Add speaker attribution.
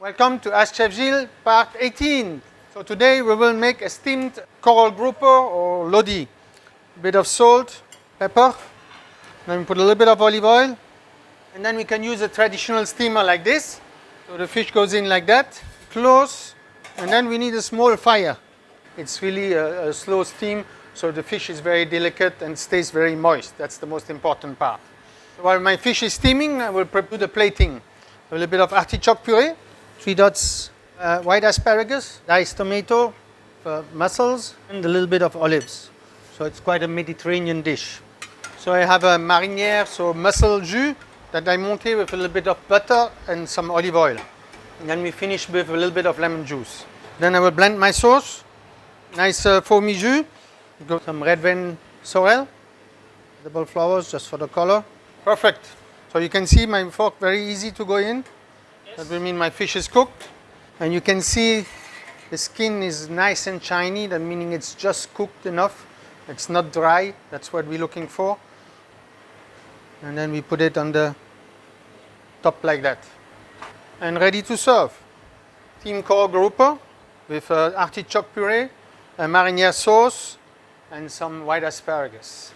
Speaker 1: Welcome to Ask Chef Gilles, part 18. So today we will make a steamed coral grouper or lodi. A bit of salt, pepper, then we put a little bit of olive oil, and then we can use a traditional steamer like this. So the fish goes in like that, close, and then we need a small fire. It's really a slow steam, so the fish is very delicate and stays very moist. That's the most important part. So while my fish is steaming, I will prepare the plating. A little bit of artichoke puree, 3 dots white asparagus, diced tomato, mussels, and a little bit of olives. So it's quite a Mediterranean dish. So I have a marinière, so mussel jus, that I monte with a little bit of butter and some olive oil. And then we finish with a little bit of lemon juice. Then I will blend my sauce. Nice foamy jus. Got some red vein sorrel, edible flowers just for the color. Perfect. So you can see my fork very easy to go in. Yes. That will mean my fish is cooked. And you can see the skin is nice and shiny, that meaning it's just cooked enough. It's not dry. That's what we're looking for. And then we put it on the top like that. And ready to serve. Steamed coral grouper with artichoke puree, a marinière sauce, and some white asparagus.